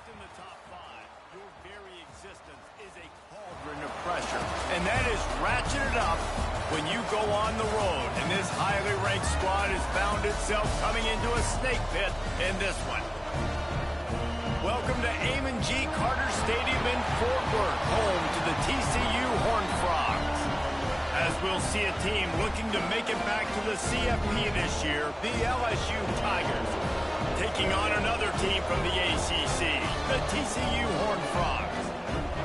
in the top five, your very existence is a cauldron of pressure. And that is ratcheted up when you go on the road. And this highly ranked squad has found itself coming into a snake pit in this one. Welcome to Amon G. Carter Stadium in Fort Worth, home to the TCU Horned Frogs. As we'll see a team looking to make it back to the CFP this year, the LSU Tigers, taking on another team from the ACC, the TCU Horned Frogs.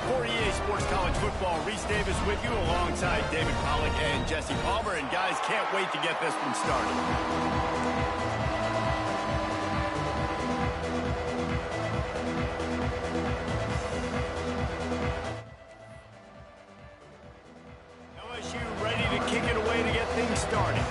For EA Sports College Football, Reese Davis with you alongside David Pollack and Jesse Palmer. And guys, can't wait to get this one started. Started.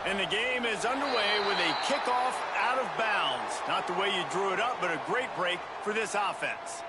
And the game is underway with a kickoff out of bounds. Not the way you drew it up, but a great break for this offense.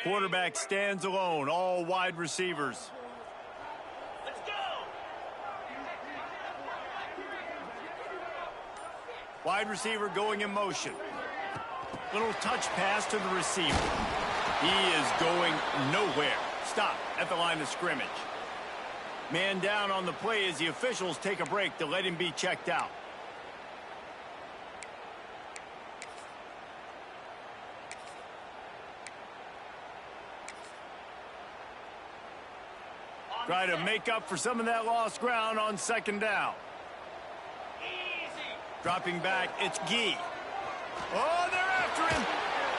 Quarterback stands alone, all wide receivers. Let's go! Wide receiver going in motion. Little touch pass to the receiver. He is going nowhere. Stop at the line of scrimmage. Man down on the play as the officials take a break to let him be checked out. Try to make up for some of that lost ground on second down. Easy. Dropping back, it's Gee. Oh, they're after him.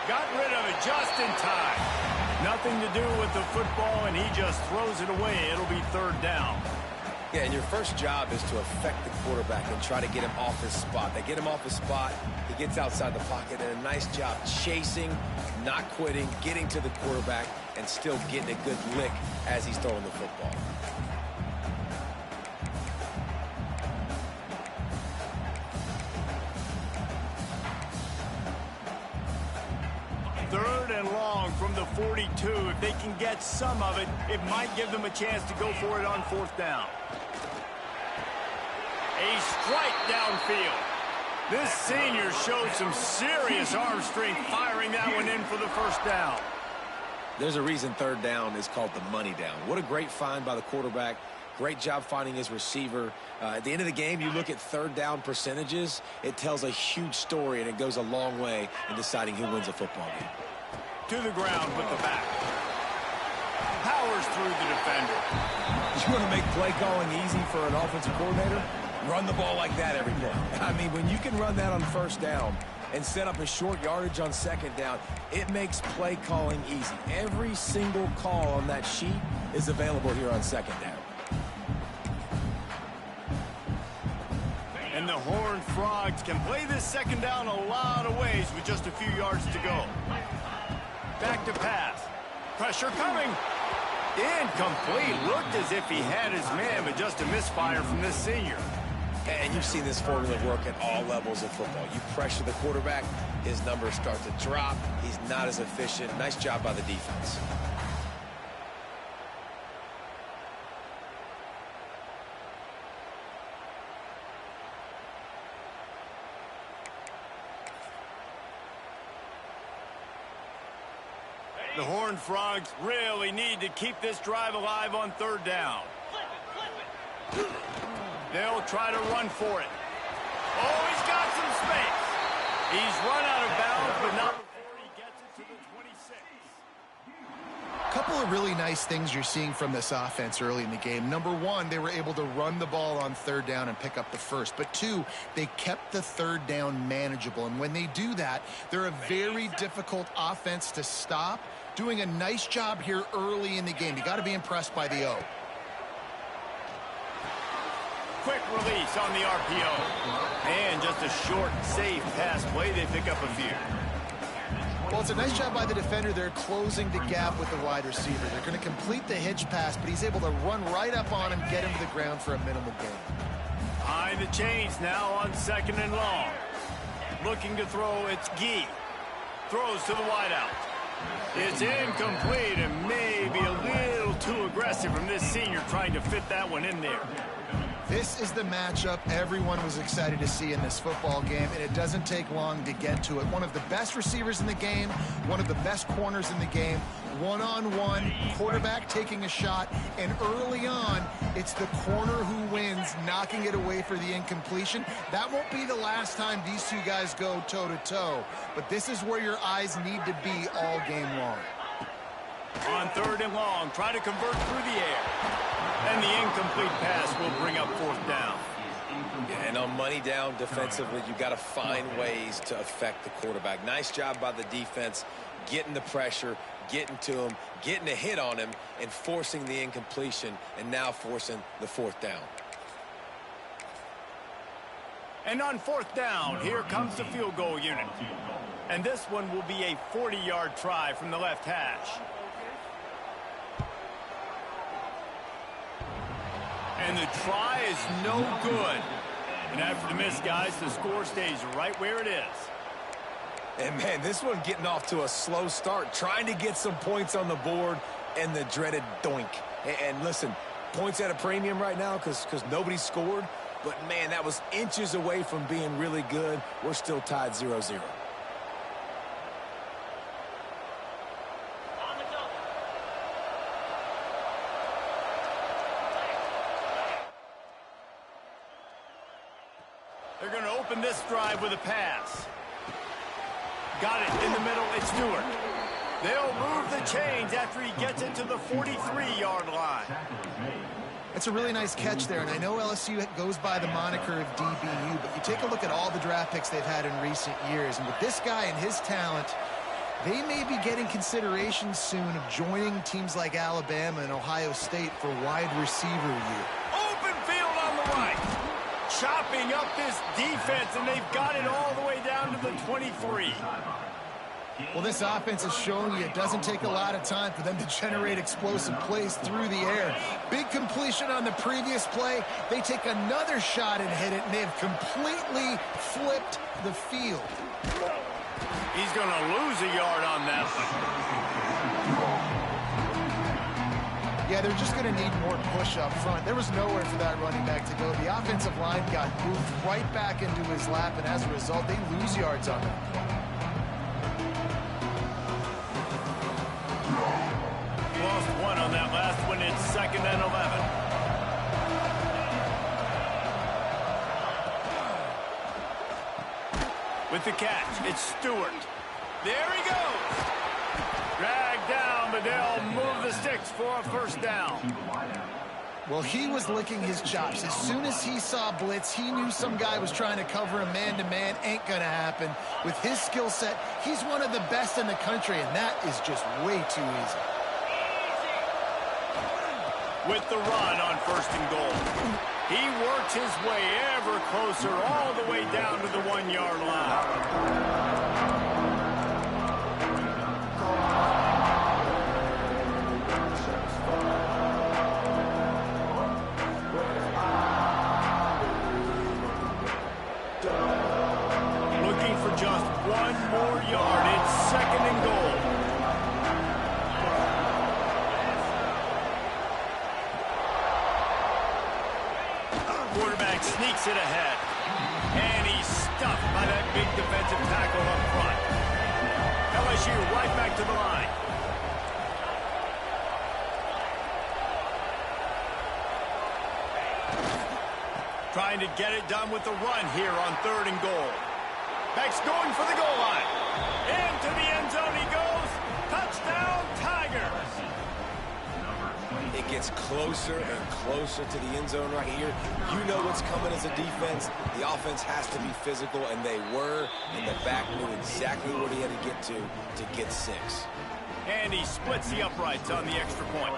Got rid of it just in time. Nothing to do with the football, and he just throws it away. It'll be third down. Yeah, and your first job is to affect the quarterback and try to get him off his spot. They get him off his spot, he gets outside the pocket, and a nice job chasing, not quitting, getting to the quarterback, and still getting a good lick as he's throwing the football. Third and long from the 42. If they can get some of it, it might give them a chance to go for it on fourth down. A strike downfield. This senior showed some serious arm strength firing that one in for the first down. There's a reason third down is called the money down. What a great find by the quarterback. Great job finding his receiver. At the end of the game, you look at third down percentages. It tells a huge story, and it goes a long way in deciding who wins a football game. To the ground with the back. Powers through the defender. You want to make play calling easy for an offensive coordinator? Run the ball like that every play. I mean, when you can run that on first down and set up a short yardage on second down, it makes play calling easy. Every single call on that sheet is available here on second down. And the Horned Frogs can play this second down a lot of ways with just a few yards to go. Back to pass. Pressure coming. Incomplete. Looked as if he had his man, but just a misfire from this senior. And you've seen this formula work at all levels of football. You pressure the quarterback, his numbers start to drop. He's not as efficient. Nice job by the defense. The Horned Frogs really need to keep this drive alive on third down. They'll try to run for it. Oh, he's got some space. He's run out of bounds, but not before he gets it to the 26. A couple of really nice things you're seeing from this offense early in the game. Number one, they were able to run the ball on third down and pick up the first. But two, they kept the third down manageable. And when they do that, they're a very difficult offense to stop. Doing a nice job here early in the game. You got to be impressed by the O. Quick release on the RPO. And just a short, safe pass play. They pick up a few. Well, it's a nice job by the defender. They're closing the gap with the wide receiver. They're going to complete the hitch pass, but he's able to run right up on him, get him to the ground for a minimal gain. Behind the chains now on second and long. Looking to throw, it's Gee. Throws to the wideout. It's incomplete and maybe a little too aggressive from this senior trying to fit that one in there. This is the matchup everyone was excited to see in this football game, and it doesn't take long to get to it. One of the best receivers in the game, one of the best corners in the game, one-on-one, quarterback taking a shot, and early on, it's the corner who wins, knocking it away for the incompletion. That won't be the last time these two guys go toe-to-toe, but this is where your eyes need to be all game long. On third and long, try to convert through the air. And the incomplete pass will bring up fourth down. And on money down defensively, you got to find ways to affect the quarterback. Nice job by the defense, getting the pressure, getting to him, getting a hit on him, and forcing the incompletion, and now forcing the fourth down. And on fourth down, here comes the field goal unit. And this one will be a 40-yard try from the left hash. And the try is no good. And after the miss, guys, the score stays right where it is. And, man, this one getting off to a slow start, trying to get some points on the board, and the dreaded doink. And listen, points at a premium right now because nobody scored. But, man, that was inches away from being really good. We're still tied 0-0. They're going to open this drive with a pass. Got it in the middle. It's Stewart. They'll move the chains after he gets into the 43-yard line. It's a really nice catch there, and I know LSU goes by the moniker of DBU, but you take a look at all the draft picks they've had in recent years, and with this guy and his talent, they may be getting consideration soon of joining teams like Alabama and Ohio State for wide receiver year. Open field on the right. Chopping up this defense, and they've got it all the way down to the 23. Well, this offense is showing you it doesn't take a lot of time for them to generate explosive plays through the air. Big completion on the previous play. They take another shot and hit it, and they've completely flipped the field. He's going to lose a yard on that one. Yeah, they're just going to need more push up front. There was nowhere for that running back to go. The offensive line got moved right back into his lap, and as a result, they lose yards on that play. Lost one on that last one. It's second and 11. With the catch, it's Stewart. There he goes. they'll move the sticks for a first down. Well, he was licking his chops. As soon as he saw blitz, he knew some guy was trying to cover him man-to-man. Ain't gonna happen. With his skill set, he's one of the best in the country, and that is just way too easy. With the run on first and goal. He works his way ever closer all the way down to the 1-yard line. Looking for just 1 more yard. It's second and goal. Quarterback sneaks it ahead. And he's stuffed by that big defensive tackle up front. LSU right back to the line. Trying to get it done with the run here on third and goal. Beck's going for the goal line. Into the end zone he goes. Touchdown, Tigers. It gets closer and closer to the end zone right here. You know what's coming as a defense. The offense has to be physical, and they were. And the back knew exactly what he had to get 6. And he splits the uprights on the extra point.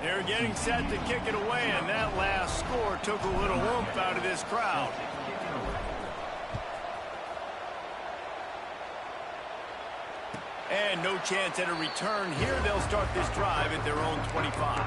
They're getting set to kick it away, and that last score took a little oomph out of this crowd. And no chance at a return here. They'll start this drive at their own 25.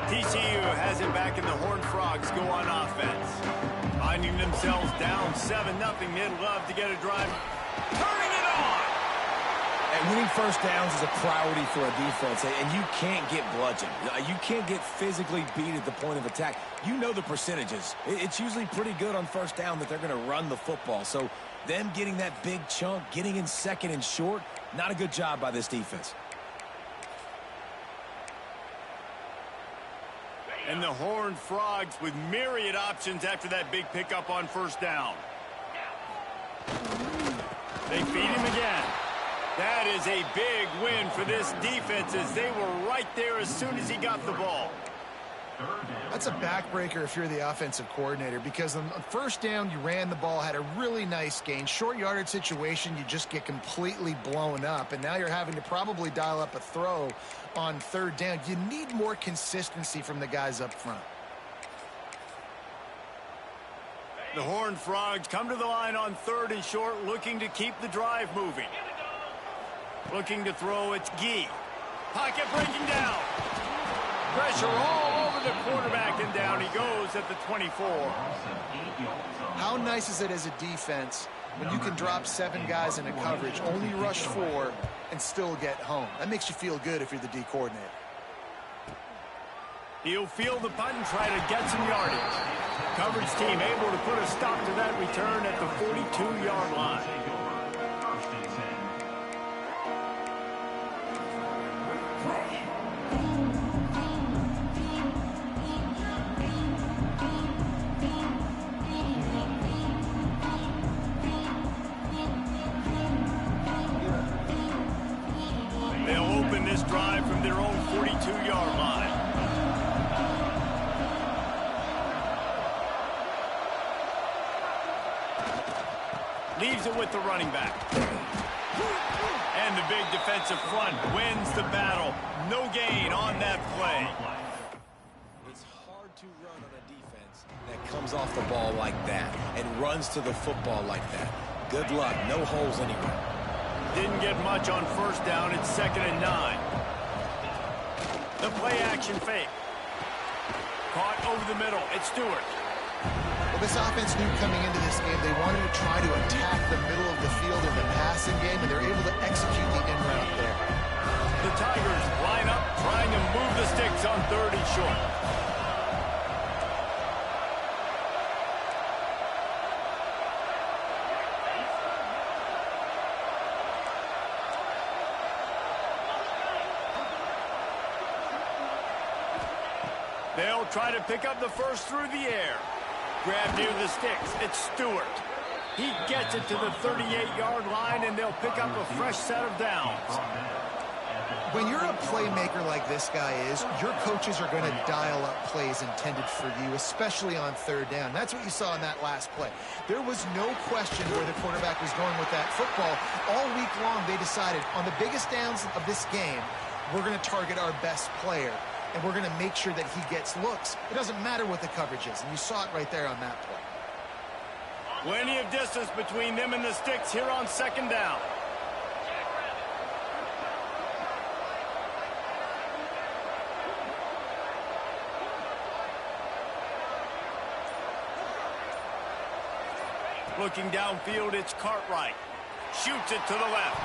TCU has it back, and the Horned Frogs go on offense. Finding themselves down 7-0, they'd love to get a drive. Turning it on! And winning first downs is a priority for a defense, and you can't get bludgeoned. You can't get physically beat at the point of attack. You know the percentages. It's usually pretty good on first down that they're going to run the football. So them getting that big chunk, getting in second and short, not a good job by this defense. And the Horned Frogs with myriad options after that big pickup on first down. They feed him again. That is a big win for this defense, as they were right there as soon as he got the ball. That's a backbreaker if you're the offensive coordinator, because on first down, you ran the ball, had a really nice gain. Short yardage situation, you just get completely blown up, and now you're having to probably dial up a throw on third down. You need more consistency from the guys up front. The Horned Frogs come to the line on third and short, looking to keep the drive moving. Looking to throw, it's Gee. Pocket breaking down. Pressure all over the quarterback, and down he goes at the 24. How nice is it as a defense when you can drop 7 guys into coverage, only rush 4, and still get home? That makes you feel good if you're the D coordinator. He'll field the punt and try to get some yardage. Coverage team able to put a stop to that return at the 42-yard line. They'll open this drive from their own 42-yard line. Leaves it with the running back. And the big defensive front wins the battle. No gain on that play. It's hard to run on a defense that comes off the ball like that and runs to the football like that. Good luck. No holes anywhere. Didn't get much on first down. It's 2nd and 9. The play action fake. Caught over the middle. It's Stewart. Well, this offense knew coming into this game they wanted to try to attack the middle of the field in the passing game, and they're able to execute the in route there. The Tigers line up, trying to move the sticks on third and short. They'll try to pick up the first through the air. Grab near the sticks. It's Stewart. He gets it to the 38-yard line, and they'll pick up a fresh set of downs. When you're a playmaker like this guy is, your coaches are going to dial up plays intended for you, especially on third down. That's what you saw in that last play. There was no question where the quarterback was going with that football. All week long, they decided on the biggest downs of this game, we're going to target our best player, and we're going to make sure that he gets looks. It doesn't matter what the coverage is, and you saw it right there on that play. Plenty of distance between them and the sticks here on second down. Looking downfield, it's Cartwright. Shoots it to the left.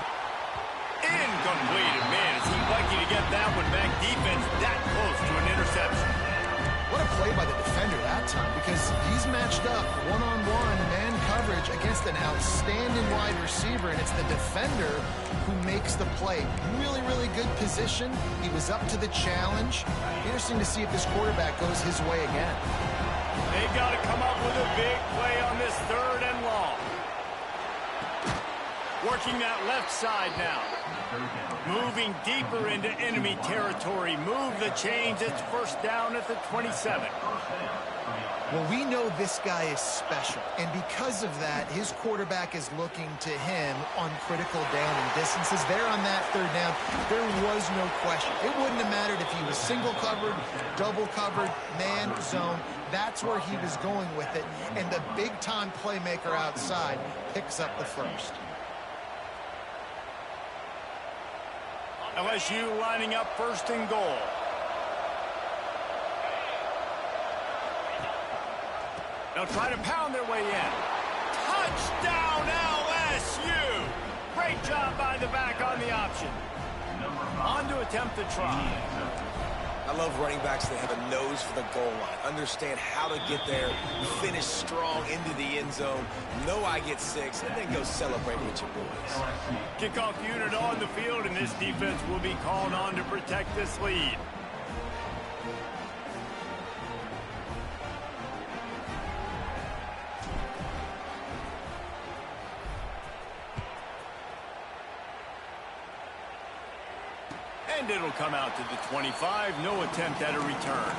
Incomplete. Man, is he lucky to get that one back. Defense that close to an interception. What a play by the defender that time, because he's matched up one-on-one man coverage against an outstanding wide receiver, and it's the defender who makes the play. Really, really good position. He was up to the challenge. Interesting to see if this quarterback goes his way again. They've got to come up with a big play on this third and long. Working that left side now. Moving deeper into enemy territory. Move the chains. It's first down at the 27. Well, we know this guy is special, and because of that, his quarterback is looking to him on critical down and distances. There on that third down, there was no question. It wouldn't have mattered if he was single covered, double covered, man, zone. That's where he was going with it, and the big-time playmaker outside picks up the first. LSU lining up first and goal. They'll try to pound their way in. Touchdown, LSU! Great job by the back on the option. On to attempt the try. I love running backs that have a nose for the goal line. Understand how to get there, finish strong into the end zone, know I get 6, and then go celebrate with your boys. Kickoff unit on the field, and this defense will be called on to protect this lead. And it'll come out to the 25. No attempt at a return.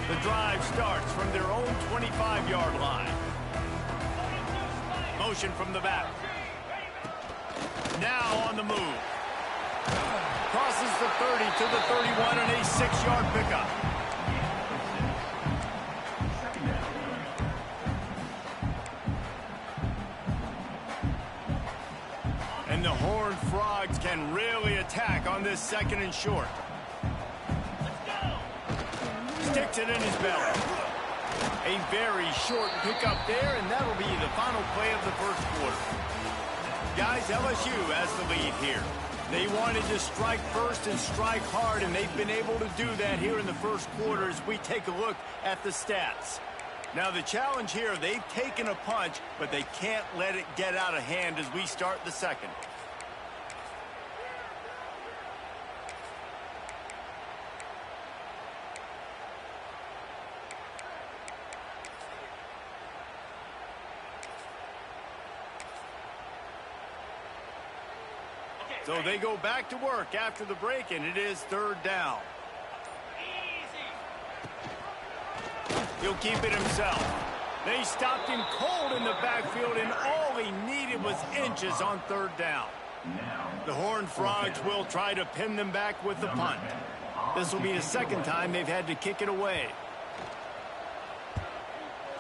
The drive starts from their own 25-yard line. Motion from the back. Now on the move. Crosses the 30 to the 31 and a 6-yard pickup. And the Horned Frogs can really attack on this second and short. Sticks it in his belly. A very short pickup there, and that'll be the final play of the first quarter. Guys, LSU has the lead here. They wanted to strike first and strike hard, and they've been able to do that here in the first quarter as we take a look at the stats. Now, the challenge here, they've taken a punch, but they can't let it get out of hand as we start the second. So they go back to work after the break, and it is third down. He'll keep it himself. They stopped him cold in the backfield, and all he needed was inches on third down. The Horned Frogs will try to pin them back with the punt. This will be the second time they've had to kick it away.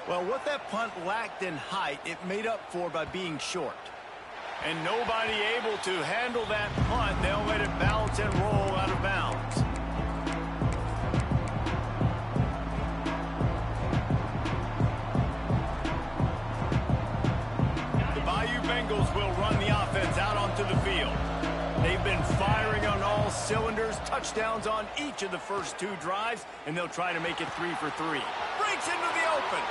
Well, what that punt lacked in height, it made up for by being short. And nobody able to handle that punt. They'll let it bounce and roll out of bounds. The Bayou Bengals will run the offense out onto the field. They've been firing on all cylinders, touchdowns on each of the first 2 drives, and they'll try to make it 3 for 3. Breaks into the open.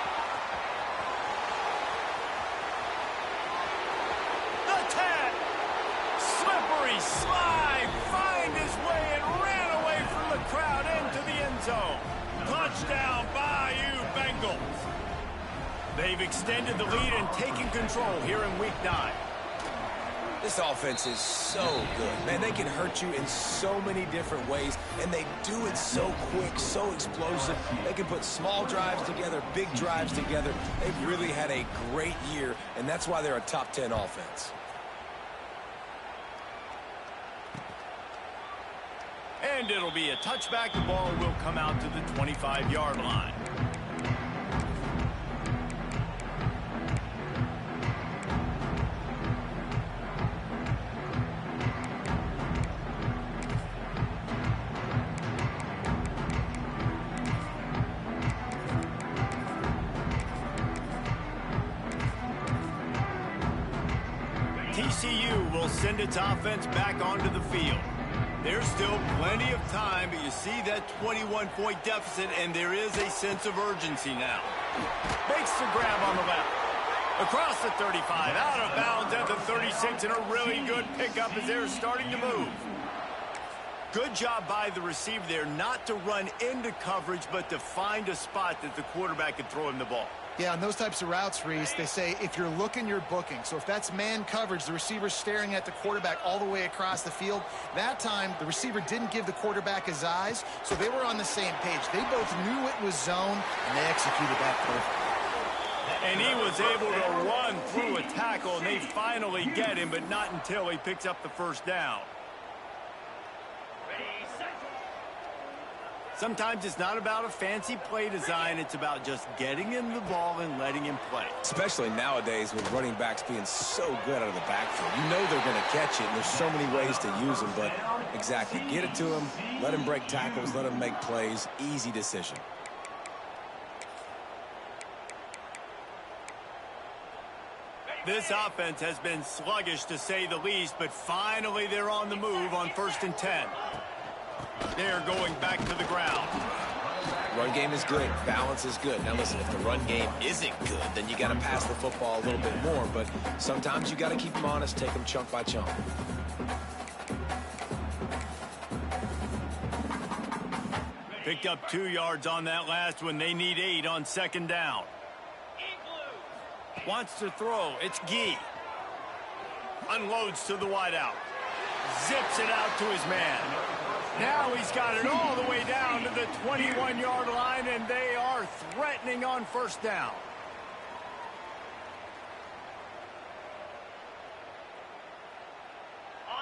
The 10. Slippery slide. Find his way and ran away from the crowd into the end zone. Touchdown, Bayou Bengals. They've extended the lead and taken control here in Week 9. This offense is so good, man. They can hurt you in so many different ways, and they do it so quick, so explosive. They can put small drives together, big drives together. They've really had a great year, and that's why they're a top 10 offense. And it'll be a touchback. The ball will come out to the 25-yard line. TCU will send its offense back onto the field. There's still plenty of time, but you see that 21-point deficit, and there is a sense of urgency now. Makes the grab on the left. Across the 35, out of bounds at the 36, and a really good pickup as they're starting to move. Good job by the receiver there not to run into coverage, but to find a spot that the quarterback could throw him the ball. Yeah, on those types of routes, Reese, they say if you're looking, you're booking. So if that's man coverage, the receiver's staring at the quarterback all the way across the field. That time, the receiver didn't give the quarterback his eyes, so they were on the same page. They both knew it was zone, and they executed that perfectly. And he was able to run through a tackle, and they finally get him, but not until he picks up the first down. Sometimes it's not about a fancy play design. It's about just getting him the ball and letting him play. Especially nowadays with running backs being so good out of the backfield. You know they're going to catch it, and there's so many ways to use them. But exactly, get it to him, let him break tackles, let him make plays. Easy decision. This offense has been sluggish to say the least, but finally they're on the move on 1st and 10. They're going back to the ground. Run game is good. Balance is good. Now listen, if the run game isn't good, then you got to pass the football a little bit more. But sometimes you got to keep them honest, take them chunk by chunk. Picked up 2 yards on that last one. They need 8 on 2nd down. Wants to throw. It's Gee. Unloads to the wideout. Zips it out to his man. Now he's got it all the way down to the 21-yard line, and they are threatening on 1st down.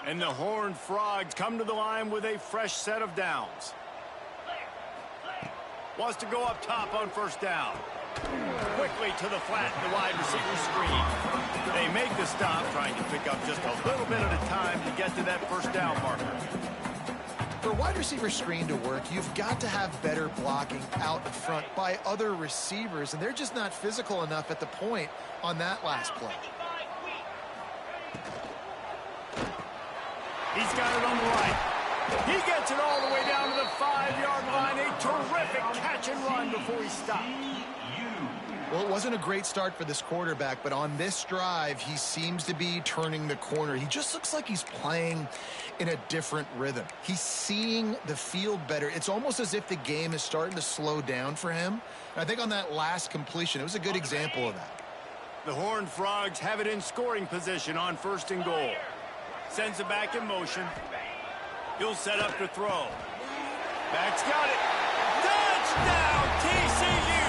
And the Horned Frogs come to the line with a fresh set of downs. Wants to go up top on 1st down. Quickly to the flat, the wide receiver screen. They make the stop, trying to pick up just a little bit at a time to get to that 1st down marker. For a wide receiver screen to work, you've got to have better blocking out front by other receivers, and they're just not physical enough at the point on that last play. He's got it on the right. He gets it all the way down to the 5-yard line. A terrific catch and run before he stopped. Well, it wasn't a great start for this quarterback, but on this drive, he seems to be turning the corner. He just looks like he's playing in a different rhythm. He's seeing the field better. It's almost as if the game is starting to slow down for him. And I think on that last completion, it was a good example of that. The Horned Frogs have it in scoring position on 1st and goal. Sends it back in motion. He'll set up to throw. Back's got it. Touchdown, TCU!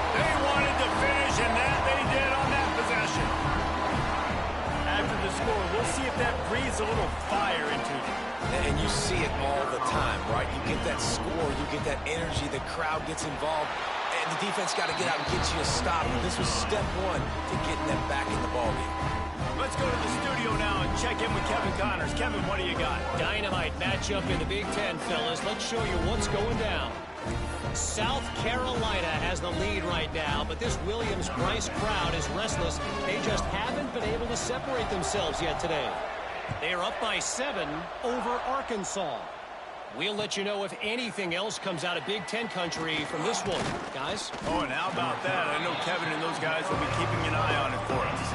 They wanted to finish, and that they did on that possession. After the score, we'll see if that breathes a little fire into them. And you see it all the time, right? You get that score, you get that energy, the crowd gets involved, and the defense got to get out and get you a stop. And this was step 1 to getting them back in the ballgame. Let's go to the studio now and check in with Kevin Connors. Kevin, what do you got? Dynamite matchup in the Big Ten, fellas. Let's show you what's going down. South Carolina has the lead right now, but this Williams-Brice crowd is restless. They just haven't been able to separate themselves yet today. They are up by 7 over Arkansas. We'll let you know if anything else comes out of Big Ten country from this one, guys. Oh, and how about that? I know Kevin and those guys will be keeping an eye on it for us.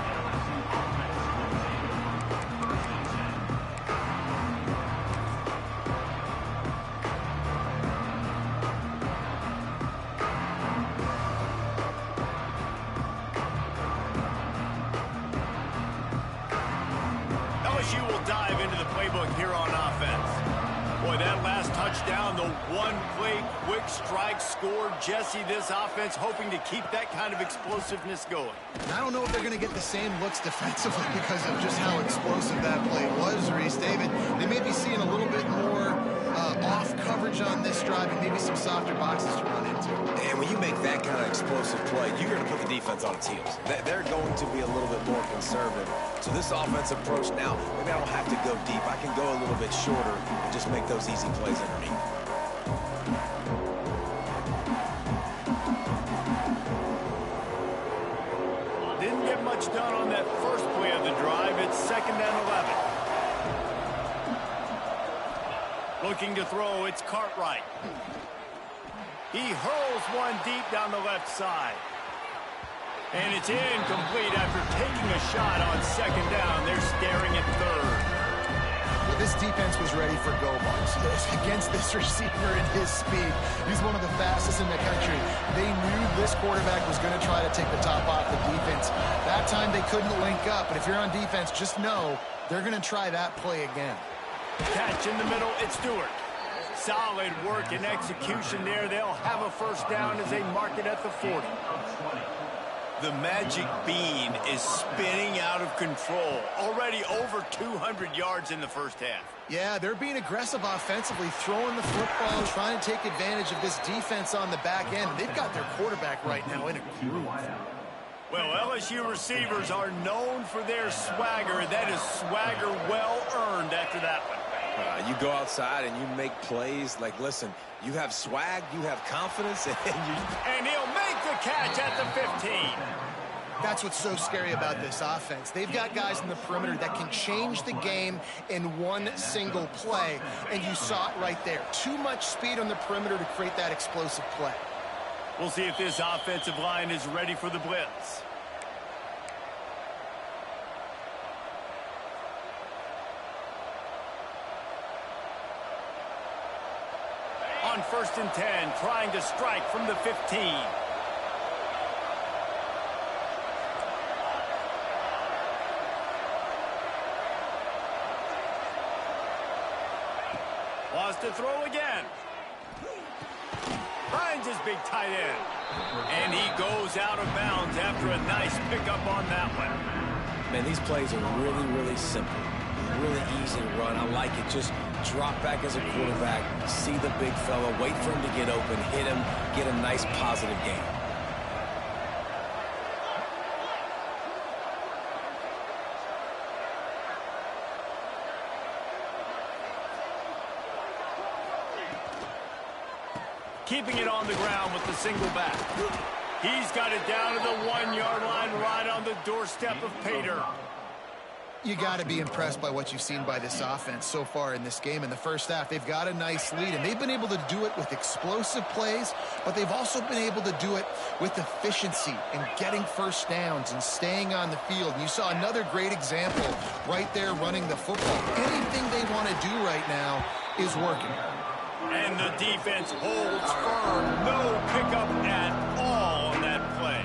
LSU will dive into the playbook here on offense. Boy, that last touchdown, the one-play quick strike score. Jesse, this offense hoping to keep that kind of explosiveness going. I don't know if they're going to get the same looks defensively because of just how explosive that play was, Reese. David, they may be seeing a little bit more off coverage on this drive and maybe some softer boxes to run into. And when you make that kind of explosive play, you're going to put the defense on its heels. They're going to be a little bit more conservative. So this offense approach now, maybe I don't have to go deep. I can go a little bit shorter and just make those easy plays underneath. Didn't get much done on that first play of the drive. It's 2nd and 11. Looking to throw, it's Cartwright. He hurls one deep down the left side. And it's incomplete after taking a shot on 2nd down. They're staring at 3rd. Well, this defense was ready for go bars against this receiver and his speed. He's one of the fastest in the country. They knew this quarterback was going to try to take the top off the defense. That time they couldn't link up, but if you're on defense, just know they're going to try that play again. Catch in the middle, it's Stewart. Solid work and execution there. They'll have a first down as they mark it at the 40. The magic bean is spinning out of control. Already over 200 yards in the first half. Yeah, they're being aggressive offensively, throwing the football, trying to take advantage of this defense on the back end. They've got their quarterback right now in a groove. Well, LSU receivers are known for their swagger. That is swagger well earned after that one. You go outside and you make plays. Like, listen, you have swag, you have confidence, and he'll make the catch at the 15. That's what's so scary about this offense. They've got guys in the perimeter that can change the game in one single play, and you saw it right there. Too much speed on the perimeter to create that explosive play. We'll see if this offensive line is ready for the blitz. On 1st and 10, trying to strike from the 15. Wants to throw again. Finds his big tight end. And he goes out of bounds after a nice pickup on that one. Man, these plays are really, really simple. Really easy to run. I like it. Just drop back as a quarterback, see the big fella, wait for him to get open, hit him, get a nice positive game. Keeping it on the ground with the single back. He's got it down to the 1-yard line, right on the doorstep of Pater. You got to be impressed by what you've seen by this offense so far in this game. In the first half, they've got a nice lead, and they've been able to do it with explosive plays, but they've also been able to do it with efficiency and getting first downs and staying on the field. And you saw another great example right there running the football. Anything they want to do right now is working. And the defense holds firm. No pickup at all on that play.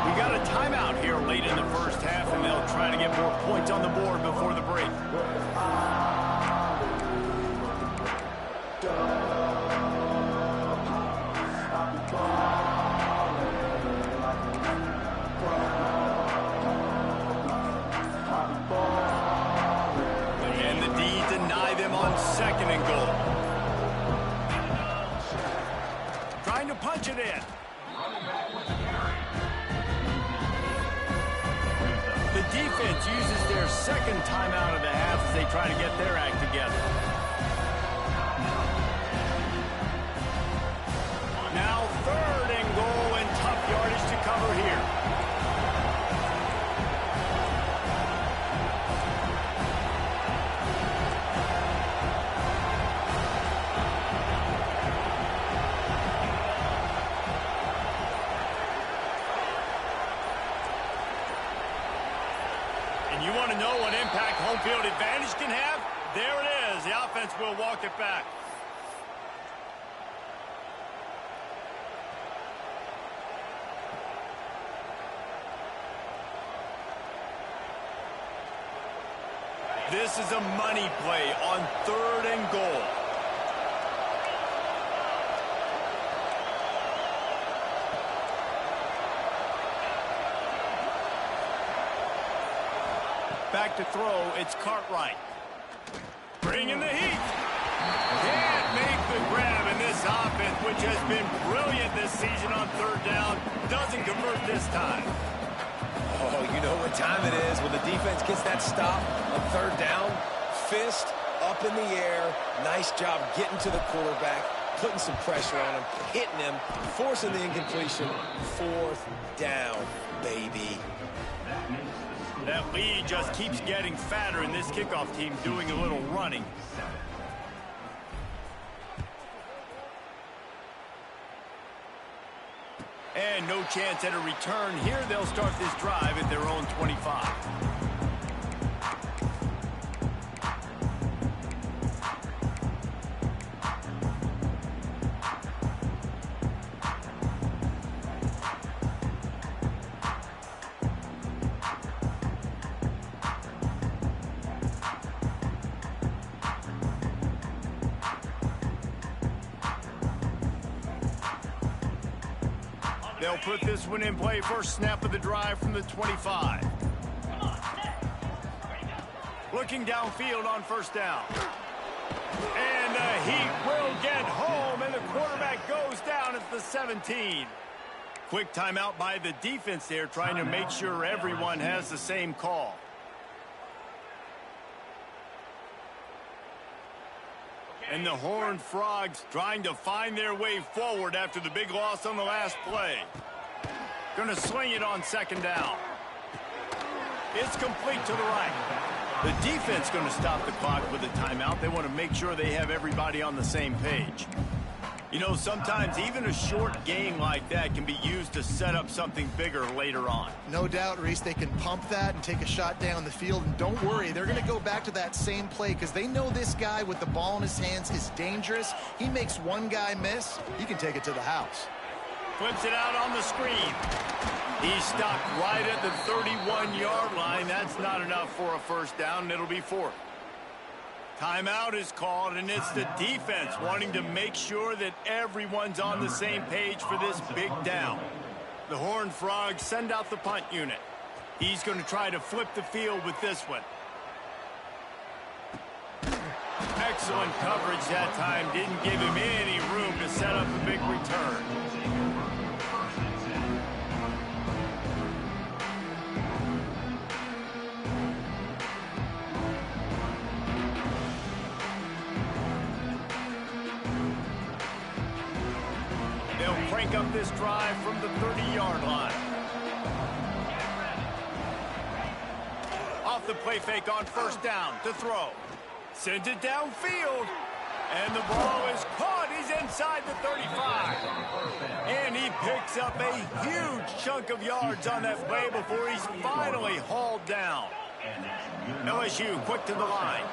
We got a timeout here late in the first half, and they'll try to get more points on the board before the break. And the D deny them on 2nd and goal. Trying to punch it in. The defense uses their 2nd timeout of the half as they try to get their act together. Now 3rd and goal and tough yardage to cover here. know what impact home field advantage can have? There it is. The offense will walk it back. This is a money play on 3rd and goal. Back to throw, it's Cartwright. Bringing the heat. Can't make the grab in this offense, which has been brilliant this season on 3rd down. Doesn't convert this time. Oh, you know what time it is when the defense gets that stop on 3rd down. Fist up in the air. Nice job getting to the quarterback, putting some pressure on him, hitting him, forcing the incompletion. 4th down, baby. That lead just keeps getting fatter, and this kickoff team doing a little running. And no chance at a return here. They'll start this drive at their own 25. They'll put this one in play. First snap of the drive from the 25. Looking downfield on 1st down. And the Heat will get home, and the quarterback goes down at the 17. Quick timeout by the defense there, trying to make sure everyone has the same call. And the Horned Frogs trying to find their way forward after the big loss on the last play. Going to sling it on 2nd down. It's complete to the right. The defense going to stop the clock with a timeout. They want to make sure they have everybody on the same page. You know, sometimes even a short game like that can be used to set up something bigger later on. No doubt, Reese, they can pump that and take a shot down the field. And don't worry, they're going to go back to that same play because they know this guy with the ball in his hands is dangerous. He makes one guy miss, he can take it to the house. Flips it out on the screen. He stopped right at the 31-yard line. That's not enough for a 1st down, and it'll be 4th. Timeout is called, and it's the defense wanting to make sure that everyone's on the same page for this big down. The Horned Frogs send out the punt unit. He's going to try to flip the field with this one. Excellent coverage that time. Didn't give him any room to set up a big return. They'll crank up this drive from the 30-yard line. Off the play fake on 1st down to throw. Sends it downfield. And the ball is caught. He's inside the 35. And he picks up a huge chunk of yards on that play before he's finally hauled down. LSU quick to the line.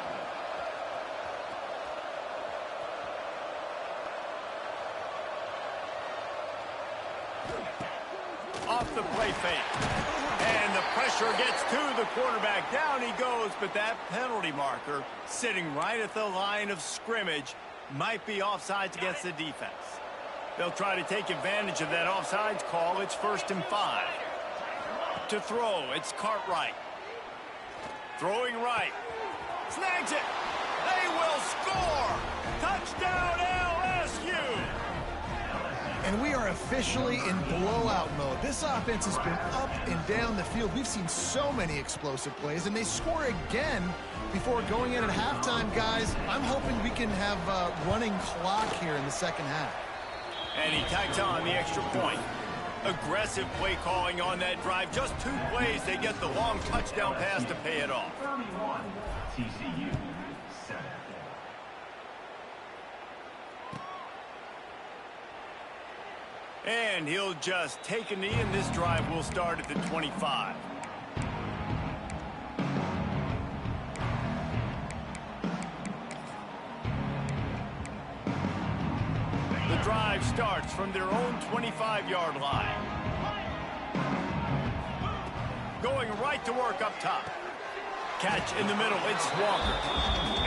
Off the play fake. And the pressure gets to the quarterback. Down he goes, but that penalty marker sitting right at the line of scrimmage might be offsides against the defense. They'll try to take advantage of that offsides call. It's 1st and 5. To throw, it's Cartwright. Throwing right. Snags it. They will score. Touchdown LSU. And we are officially in blowout mode. This offense has been up and down the field. We've seen so many explosive plays, and they score again before going in at halftime, guys. I'm hoping we can have a running clock here in the 2nd half. And he tags on the extra point. Aggressive play calling on that drive. Just 2 plays, they get the long touchdown pass to pay it off. 31, TCU, 7. And he'll just take a knee, and this drive will start at the 25. drive starts from their own 25-yard line. Going right to work up top. Catch in the middle, it's Walker.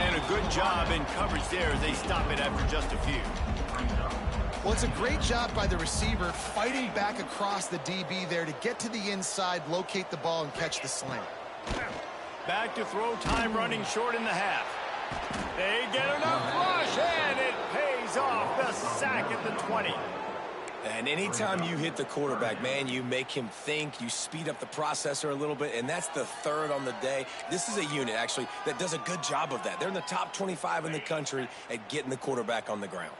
And a good job in coverage there as they stop it after just a few. Well, it's a great job by the receiver fighting back across the DB there to get to the inside, locate the ball, and catch the slant. Back to throw time, running short in the half. They get enough rush, and it pays off. The sack at the 20. And anytime you hit the quarterback, man, you make him think, you speed up the processor a little bit, and that's the third on the day. This is a unit, actually, that does a good job of that. They're in the top 25 in the country at getting the quarterback on the ground.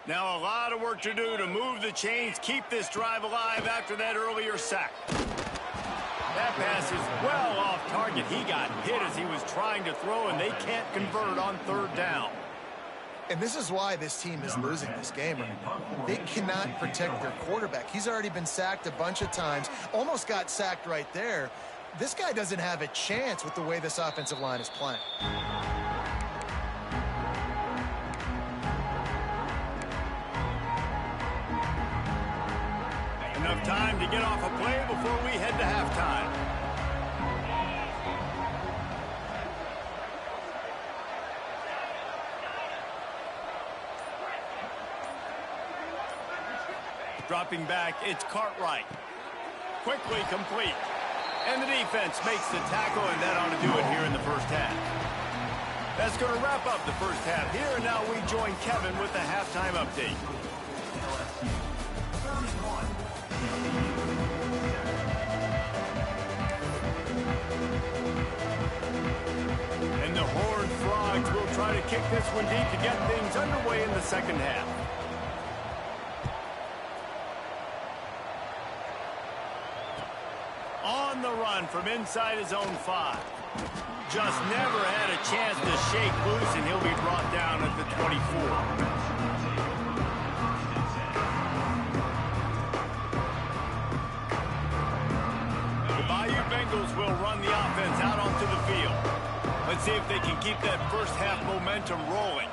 Now a lot of work to do to move the chains, keep this drive alive after that earlier sack. That pass is well off target. He got hit as he was trying to throw, and they can't convert on third down. And this is why this team is losing this game right now. They cannot protect their quarterback. He's already been sacked a bunch of times, almost got sacked right there. This guy doesn't have a chance with the way this offensive line is playing. Enough time to get off a play before we head to halftime. Dropping back, it's Cartwright. Quickly complete. And the defense makes the tackle, and that ought to do it here in the first half. That's going to wrap up the first half here, and now we join Kevin with the halftime update. And the Horned Frogs will try to kick this one deep to get things underway in the second half. On the run from inside his own 5. Just never had a chance to shake loose, and he'll be brought down at the 24. The Bayou Bengals will run the offense out onto the field. Let's see if they can keep that first half momentum rolling.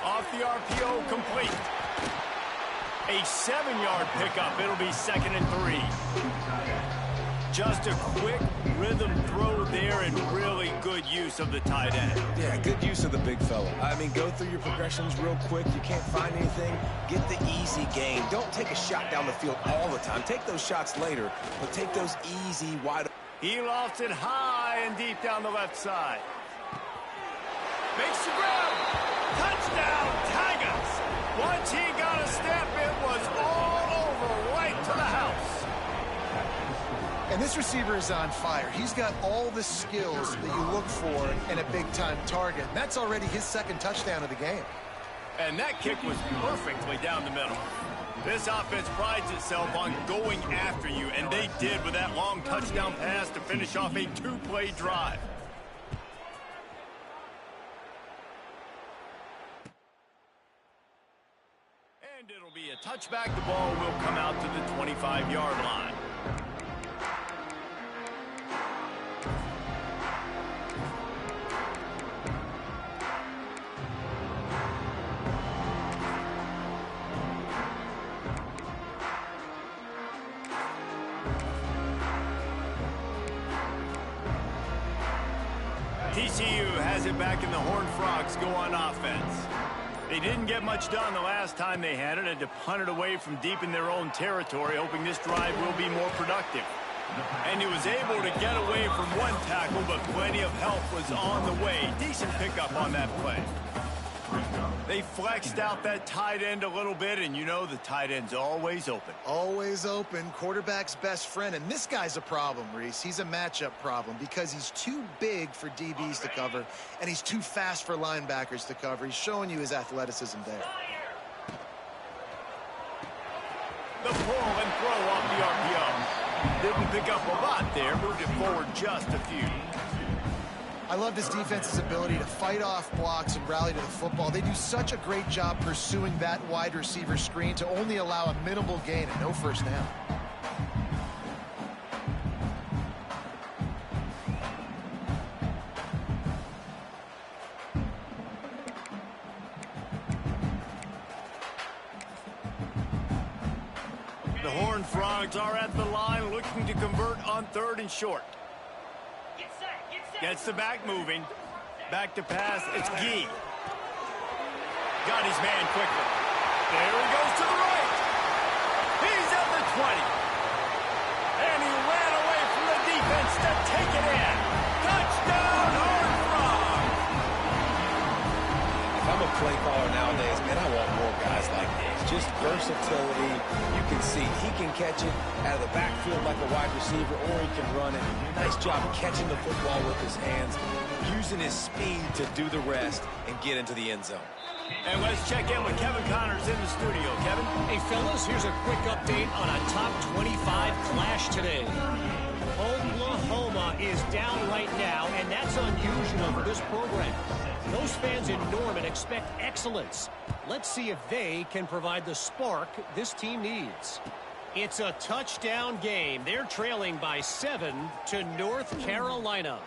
Off the RPO, complete. A 7-yard pickup. It'll be 2nd and 3. Just a quick rhythm throw there and really good use of the tight end. Yeah, good use of the big fella. I mean, go through your progressions real quick. You can't find anything. Get the easy gain. Don't take a shot down the field all the time. Take those shots later, but take those easy, wide. He lofts it high and deep down the left side. Makes the grab. Touchdown, Tigers. Once he got a step, it was all over, right to the house. And this receiver is on fire. He's got all the skills that you look for in a big-time target. And that's already his 2nd touchdown of the game. And that kick was perfectly down the middle. This offense prides itself on going after you, and they did with that long touchdown pass to finish off a 2-play drive. And it'll be a touchback. The ball will come out to the 25-yard line. TCU has it back, and the Horned Frogs go on offense. They didn't get much done the last time they had it. Had to punt it away from deep in their own territory, hoping this drive will be more productive. And he was able to get away from one tackle, but plenty of help was on the way. Decent pickup on that play. They flexed out that tight end a little bit, and you know the tight end's always open. Always open, quarterback's best friend. And this guy's a problem, Reese. He's a matchup problem because he's too big for DBs to cover, and he's too fast for linebackers to cover. He's showing you his athleticism there. The pull and throw off the RPO. Didn't pick up a lot there, moved it forward just a few. I love this defense's ability to fight off blocks and rally to the football. They do such a great job pursuing that wide receiver screen to only allow a minimal gain and no first down. The Horned Frogs are at the line looking to convert on 3rd and short. Gets the back moving. Back to pass. It's Gee. Got his man quickly. There he goes to the right. He's at the 20. And he ran away from the defense to take it in. Touchdown, Horned Frogs. If I'm a play caller nowadays, man, I want more guys like this. Just versatility. You can see he can catch it out of the backfield like a wide receiver, or he can run it. Nice job catching the football with his hands, using his speed to do the rest and get into the end zone. And let's check in with Kevin Connors in the studio. Kevin? Hey, fellas, here's a quick update on a top 25 clash today. Oklahoma is down right now, and that's unusual for this program. Those fans in Norman expect excellence. Let's see if they can provide the spark this team needs. It's a touchdown game. They're trailing by 7 to North Carolina.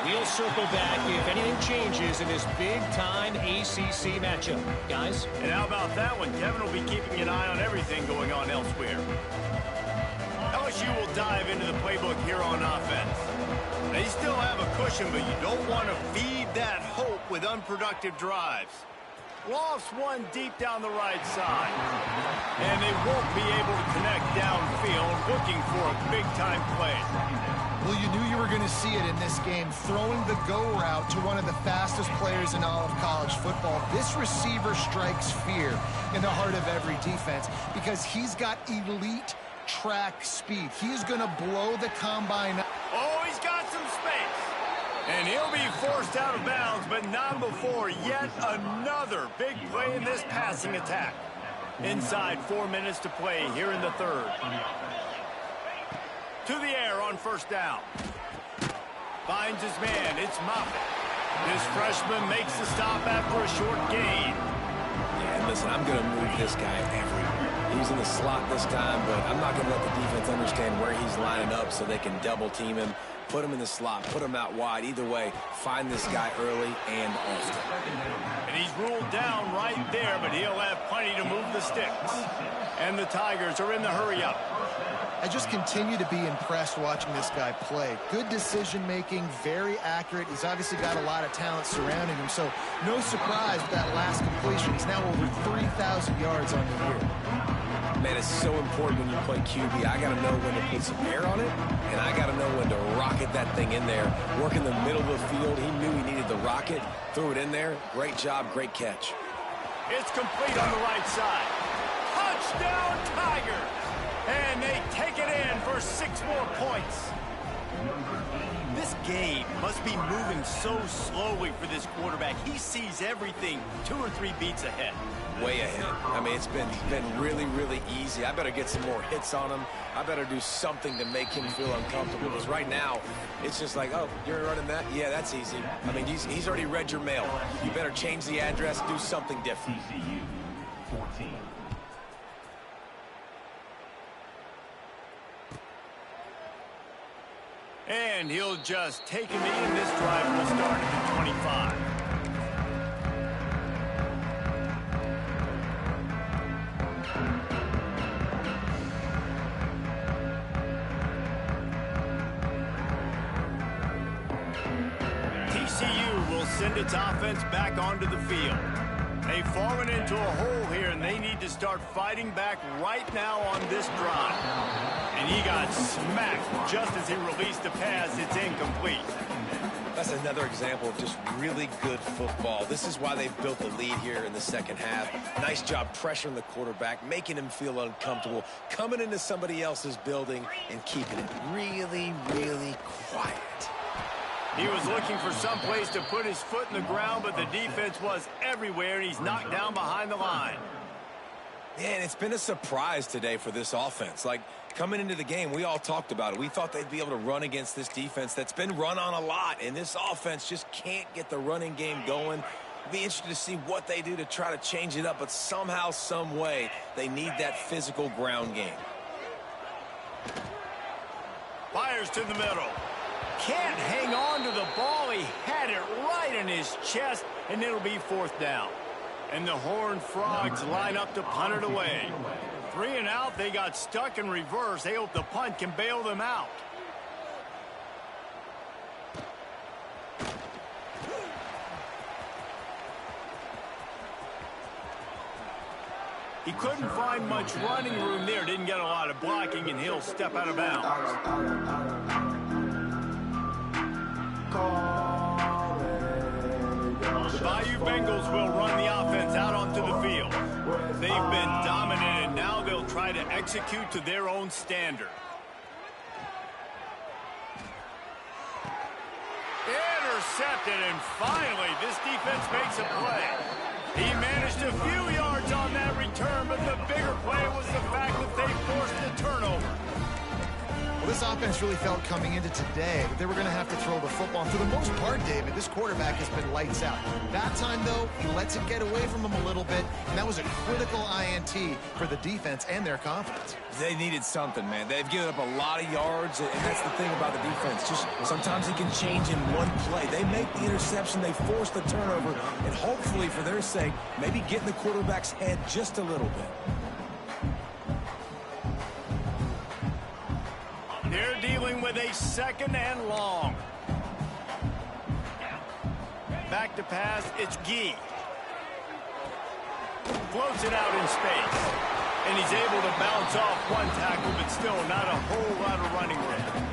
We'll circle back if anything changes in this big-time ACC matchup. Guys? And how about that one? Kevin will be keeping an eye on everything going on elsewhere. LSU will dive into the playbook here on offense. They still have a cushion, but you don't want to feed that hope with unproductive drives. Lofts one deep down the right side. And they won't be able to connect downfield, looking for a big-time play. Well, you knew you were going to see it in this game, throwing the go route to one of the fastest players in all of college football. This receiver strikes fear in the heart of every defense because he's got elite track speed. He's going to blow the combine. Oh, he's got some space. And he'll be forced out of bounds, but not before yet another big play in this passing attack. Inside 4 minutes to play here in the 3rd. To the air on 1st down. Finds his man. It's Moffitt. This freshman makes the stop after a short gain. Yeah, and listen, I'm going to move this guy everywhere. He's in the slot this time, but I'm not going to let the defense understand where he's lining up so they can double team him. Put him in the slot, put him out wide. Either way, find this guy early and often. And he's ruled down right there, but he'll have plenty to move the sticks. And the Tigers are in the hurry-up. I just continue to be impressed watching this guy play. Good decision-making, very accurate. He's obviously got a lot of talent surrounding him, so no surprise with that last completion. He's now over 3,000 yards on the year. Man, it's so important when you play QB. I got to know when to put some air on it, and I got to know when to rocket that thing in there. Work in the middle of the field. He knew he needed the rocket. Threw it in there. Great job, great catch. It's complete on the right side. Touchdown, Tigers! And they take it in for 6 more points. This game must be moving so slowly for this quarterback. He sees everything 2 or 3 beats ahead. Way ahead. I mean, it's been really, really easy. I better get some more hits on him. I better do something to make him feel uncomfortable. Because right now, it's just like, oh, you're running that? Yeah, that's easy. I mean, he's already read your mail. You better change the address, do something different. TCU 14. And he'll just take him in. This drive will start at the 25. TCU will send its offense back onto the field. They've fallen into a hole here, and they need to start fighting back right now on this drive. And he got smacked just as he released the pass. It's incomplete. That's another example of just really good football. This is why they've built the lead here in the second half. Nice job pressuring the quarterback, making him feel uncomfortable, coming into somebody else's building and keeping it really, really quiet. He was looking for some place to put his foot in the ground, but the defense was everywhere, and he's knocked down behind the line. Man, it's been a surprise today for this offense. Like, coming into the game, we all talked about it. We thought they'd be able to run against this defense that's been run on a lot, and this offense just can't get the running game going. Be interested to see what they do to try to change it up, but somehow, some way, they need that physical ground game. Fires to the middle. Can't hang on to the ball. He had it right in his chest, and it'll be 4th down. And the Horned Frogs line up to punt it away. 3 and out, they got stuck in reverse. They hope the punt can bail them out. He couldn't find much running room there. Didn't get a lot of blocking, and he'll step out of bounds. The Bayou Bengals will run the offense out onto the field. They've been dominant, and now they'll try to execute to their own standard. Intercepted, and finally, this defense makes a play. He managed a few yards on that return, but the bigger play was the fact that they forced the turnover. Well, this offense really felt coming into today that they were going to have to throw the football. And for the most part, David, this quarterback has been lights out. That time, though, he lets it get away from him a little bit, and that was a critical INT for the defense and their confidence. They needed something, man. They've given up a lot of yards, and that's the thing about the defense. Just sometimes it can change in one play. They make the interception, they force the turnover, and hopefully, for their sake, maybe get in the quarterback's head just a little bit. They're dealing with a 2nd and long. Back to pass, it's Gee. Floats it out in space. And he's able to bounce off one tackle, but still not a whole lot of running room.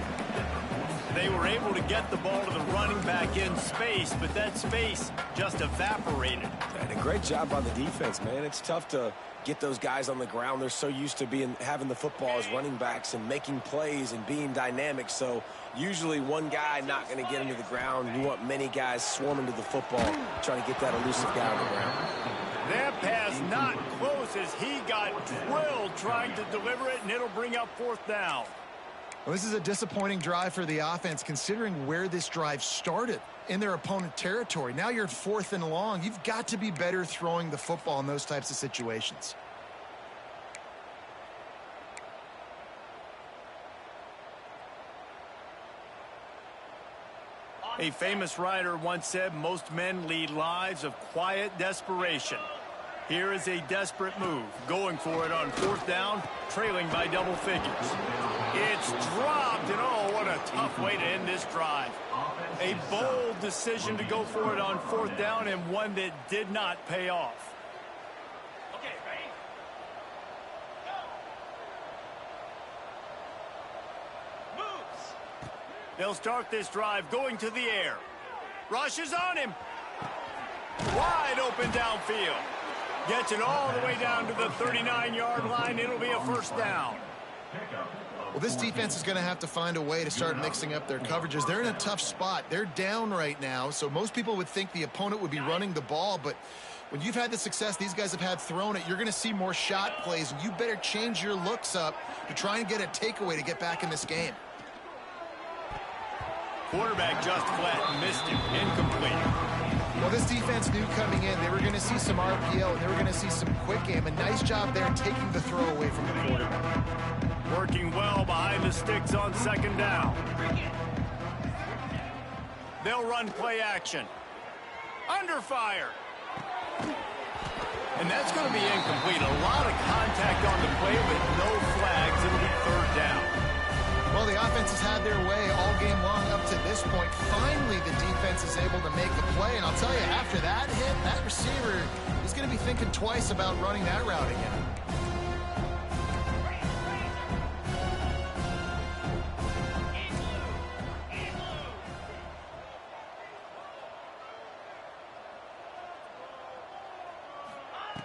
They were able to get the ball to the running back in space, but that space just evaporated. And a great job by the defense, man. It's tough to get those guys on the ground. They're so used to having the football as running backs and making plays and being dynamic. So usually one guy not going to get into the ground. You want many guys swarming to the football, trying to get that elusive guy on the ground. That pass not close as he got drilled trying to deliver it, and it'll bring up 4th down. Well, this is a disappointing drive for the offense, considering where this drive started in their opponent territory. Now you're 4th and long. You've got to be better throwing the football in those types of situations. A famous writer once said, most men lead lives of quiet desperation. Here is a desperate move, going for it on 4th down, trailing by double figures. It's dropped, and oh, what a tough way to end this drive. A bold decision to go for it on 4th down, and one that did not pay off. Okay, ready? Go! Moves! They'll start this drive going to the air. Rush is on him. Wide open downfield. Gets it all the way down to the 39-yard line. It'll be a 1st down. Well, this defense is going to have to find a way to start mixing up their coverages. They're in a tough spot. They're down right now, so most people would think the opponent would be running the ball, but when you've had the success these guys have had throwing it, you're going to see more shot plays, and you better change your looks up to try and get a takeaway to get back in this game. Quarterback just flat missed him. Incomplete. Well, this defense knew coming in they were going to see some RPO and they were going to see some quick game. A nice job there taking the throw away from the quarterback. Working well behind the sticks on 2nd down. They'll run play action. Under fire. And that's going to be incomplete. A lot of contact on the play, but no flags. It'll be 3rd down. Well, the offense has had their way all game long up to this point. Finally, the defense is able to make a play. And I'll tell you, after that hit, that receiver is going to be thinking twice about running that route again.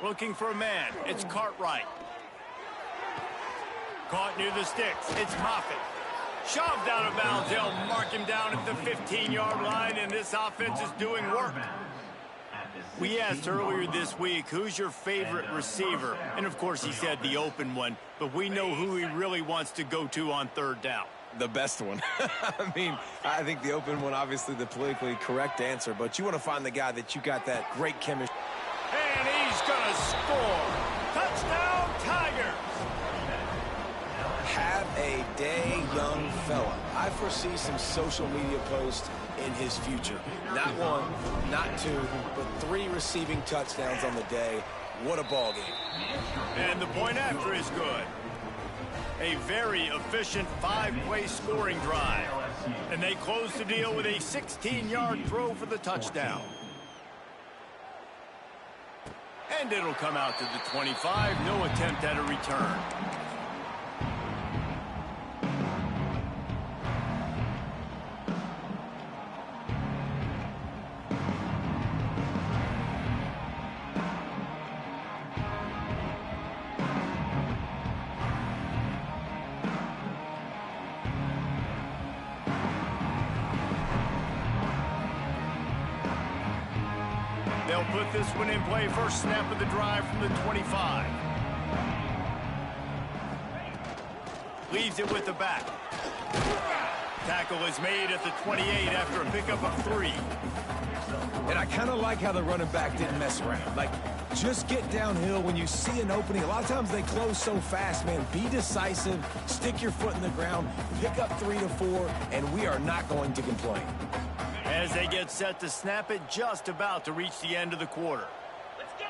Looking for a man. It's Cartwright. Caught near the sticks. It's Moffitt. Shoved out of bounds. They'll mark him down at the 15-yard line, and this offense is doing work. We asked earlier this week, who's your favorite receiver? And, of course, he said the open one, but we know who he really wants to go to on 3rd down. The best one. I mean, I think the open one, obviously the politically correct answer, but you want to find the guy that you got that great chemistry. And he's going to score. Touchdown, Tigers. Have a day, young fella. I foresee some social media posts in his future. Not one, not two, but 3 receiving touchdowns on the day. What a ball game. And the point after is good. A very efficient 5-play scoring drive. And they close the deal with a 16-yard throw for the touchdown. And it'll come out to the 25. No attempt at a return. They'll put this one in play. First snap of the drive from the 25. Leaves it with the back. Tackle is made at the 28 after a pickup of 3. And I kind of like how the running back didn't mess around. Like, just get downhill when you see an opening. A lot of times they close so fast, man. Be decisive, stick your foot in the ground, pick up 3 to 4, and we are not going to complain. As they get set to snap it, just about to reach the end of the quarter. Let's go!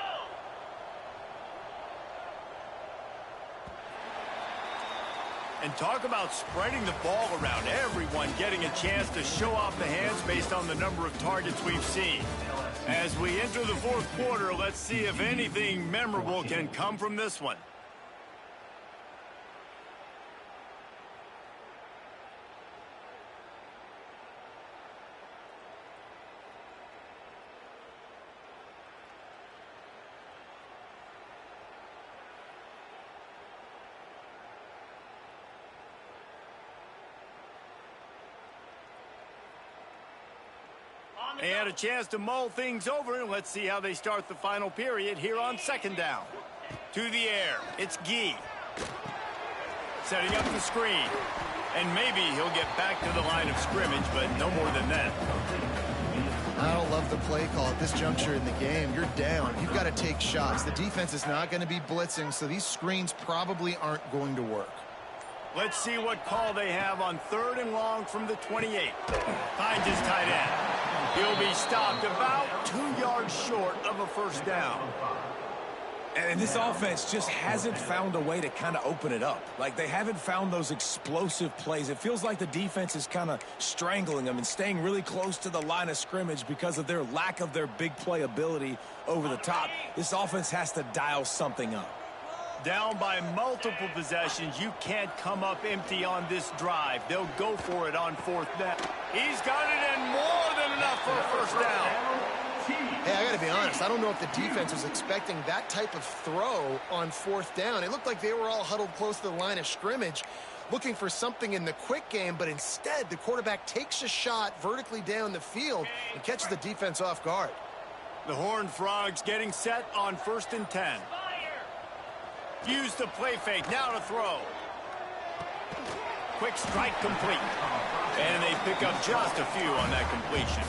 And talk about spreading the ball around. Everyone getting a chance to show off the hands based on the number of targets we've seen. As we enter the fourth quarter, let's see if anything memorable can come from this one. They had a chance to mull things over, and let's see how they start the final period here on second down. To the air, it's Gee. Setting up the screen. And maybe he'll get back to the line of scrimmage, but no more than that. I don't love the play call at this juncture in the game. You're down. You've got to take shots. The defense is not going to be blitzing, so these screens probably aren't going to work. Let's see what call they have on 3rd and long from the 28. Finds his tight end. He'll be stopped about 2 yards short of a first down. And this offense just hasn't found a way to kind of open it up. Like, they haven't found those explosive plays. It feels like the defense is kind of strangling them and staying really close to the line of scrimmage because of their lack of their big play ability over the top. This offense has to dial something up. Down by multiple possessions, you can't come up empty on this drive. They'll go for it on 4th down. He's got it, and more than enough for a first down. Hey, I got to be honest. I don't know if the defense was expecting that type of throw on 4th down. It looked like they were all huddled close to the line of scrimmage, looking for something in the quick game, but instead the quarterback takes a shot vertically down the field and catches the defense off guard. The Horned Frogs getting set on 1st and 10. Use the play fake, now to throw. Quick strike complete. And they pick up just a few on that completion.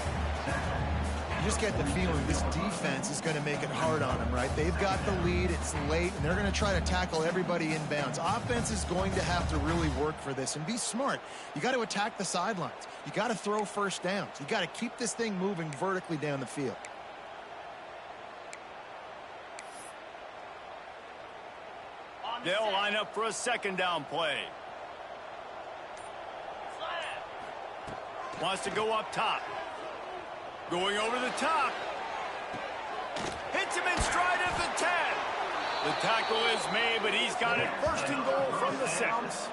You just get the feeling this defense is going to make it hard on them, right? They've got the lead, it's late, and they're going to try to tackle everybody inbounds. Offense is going to have to really work for this and be smart. You got to attack the sidelines. You got to throw first downs. You got to keep this thing moving vertically down the field. They'll line up for a 2nd down play. Wants to go up top. Going over the top. Hits him in stride at the 10. The tackle is made, but he's got it 1st and goal from the 6.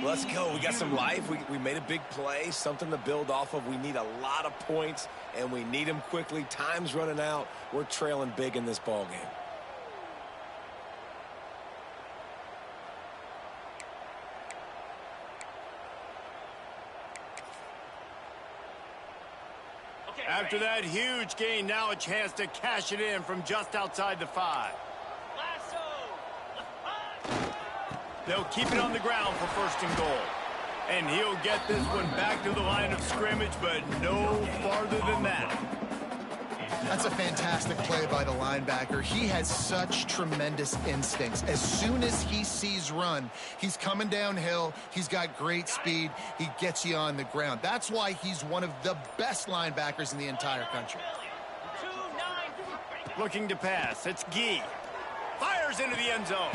Let's go. We got some life. We made a big play, something to build off of. We need a lot of points, and we need them quickly. Time's running out. We're trailing big in this ball game. After that huge gain, now a chance to cash it in from just outside the 5. They'll keep it on the ground for 1st and goal. And he'll get this one back to the line of scrimmage, but no farther than that. That's a fantastic play by the linebacker. He has such tremendous instincts. As soon as he sees run, he's coming downhill. He's got great speed. He gets you on the ground. That's why he's one of the best linebackers in the entire country. Looking to pass. It's Gee. Fires into the end zone.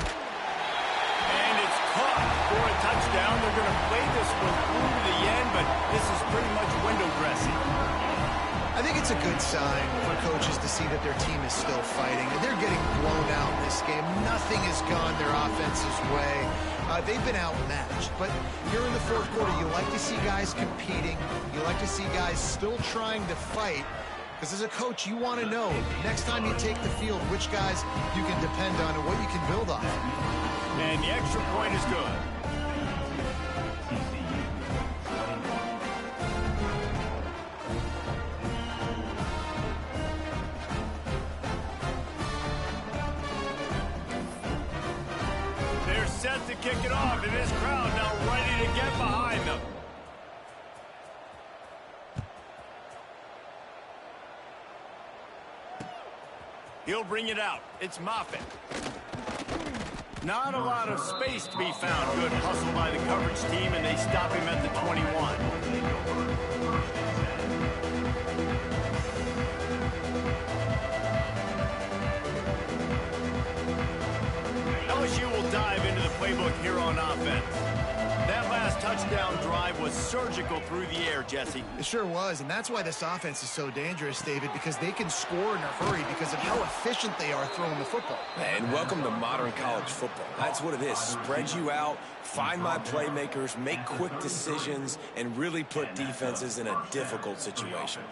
And it's caught for a touchdown. They're going to play this one through to the end, but this is pretty much window dressing. I think it's a good sign for coaches to see that their team is still fighting. And they're getting blown out in this game. Nothing has gone their offense's way. They've been outmatched. But here in the fourth quarter, you like to see guys competing. You like to see guys still trying to fight. Because as a coach, you want to know, next time you take the field, which guys you can depend on and what you can build on. And the extra point is good. They're set to kick it off, and this crowd now ready to get behind them. He'll bring it out. It's Moffitt. Not a lot of space to be found. Good hustle by the coverage team, and they stop him at the 21. LSU will dive into the playbook here on offense. That last touchdown drive was surgical through the air, Jesse. It sure was, and that's why this offense is so dangerous, David, because they can score in a hurry because of how efficient they are throwing the football. And welcome to modern college football. That's what it is. Spread you out, find my playmakers, make quick decisions, and really put defenses in a difficult situation.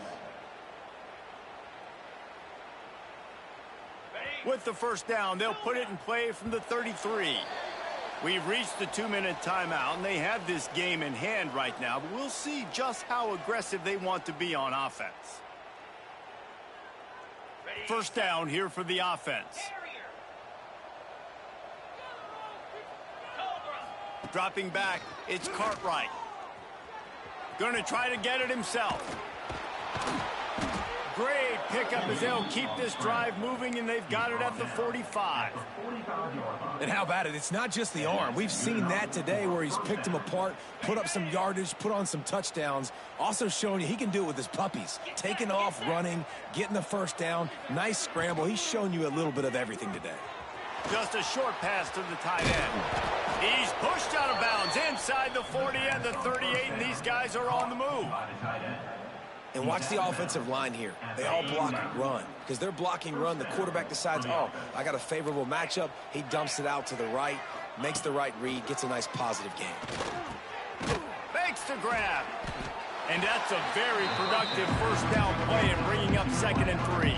With the first down, they'll put it in play from the 33. We've reached the 2-minute timeout, and they have this game in hand right now, but we'll see just how aggressive they want to be on offense. First down here for the offense. Dropping back, it's Cartwright. Going to try to get it himself. Great pickup as they'll keep this drive moving, and they've got it at the 45. And how about it? It's not just the arm. We've seen that today where he's picked them apart, put up some yardage, put on some touchdowns. Also showing you he can do it with his puppies. Taking off, running, getting the first down. Nice scramble. He's shown you a little bit of everything today. Just a short pass to the tight end. He's pushed out of bounds inside the 40 and the 38, and these guys are on the move. And watch the offensive line here. They all block run. Because they're blocking run, the quarterback decides, oh, I got a favorable matchup. He dumps it out to the right, makes the right read, gets a nice positive game. Makes the grab. And that's a very productive first down play and bringing up 2nd and 3.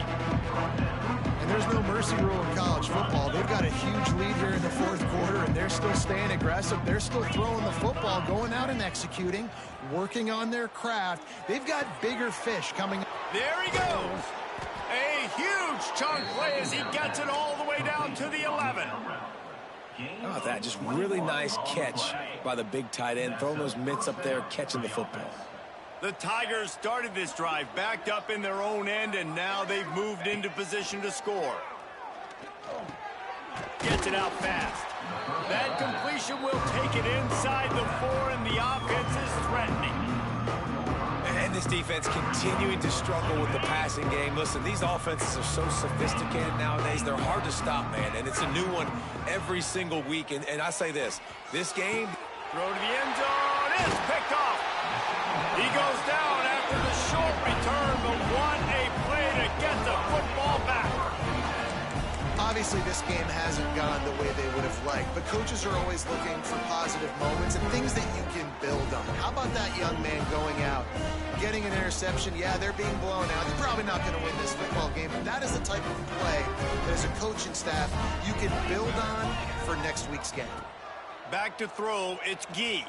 And there's no mercy rule in college football. They've got a huge lead here in the fourth quarter, and they're still staying aggressive. They're still throwing the football, going out and executing, working on their craft. They've got bigger fish coming. There he goes. A huge chunk play as he gets it all the way down to the 11. How about that? Just really nice catch by the big tight end, throwing those mitts up there, catching the football. The Tigers started this drive backed up in their own end, and now they've moved into position to score. Gets it out fast. That completion will take it inside the 4, and the offense is threatening. And this defense continuing to struggle with the passing game. Listen, these offenses are so sophisticated nowadays. They're hard to stop, man, and it's a new one every single week. And I say this game. Throw to the end zone is picked off. He goes down after the short return, but what a play to get the football back. Obviously, this game hasn't gone the way they would have liked, but coaches are always looking for positive moments and things that you can build on. How about that young man going out, getting an interception? Yeah, they're being blown out. They're probably not going to win this football game, but that is the type of play that as a coaching staff you can build on for next week's game. Back to throw, it's Gee.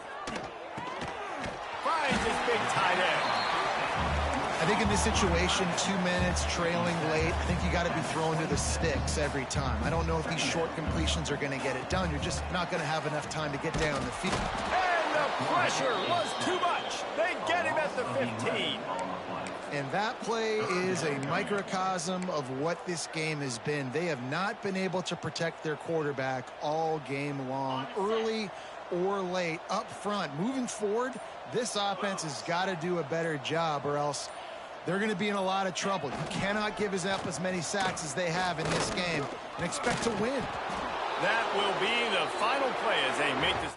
Finds his big tight end. I think in this situation, 2 minutes, trailing late, I think you got to be throwing to the sticks every time. I don't know if these short completions are going to get it done. You're just not going to have enough time to get down the field. And the Pressure was too much. They get him at the 15. And that play is a microcosm of what this game has been. They have not been able to protect their quarterback all game long, early or late, up front. Moving forward, this offense has got to do a better job, or else they're going to be in a lot of trouble. You cannot give up as many sacks as they have in this game and expect to win. That will be the final play as they make this.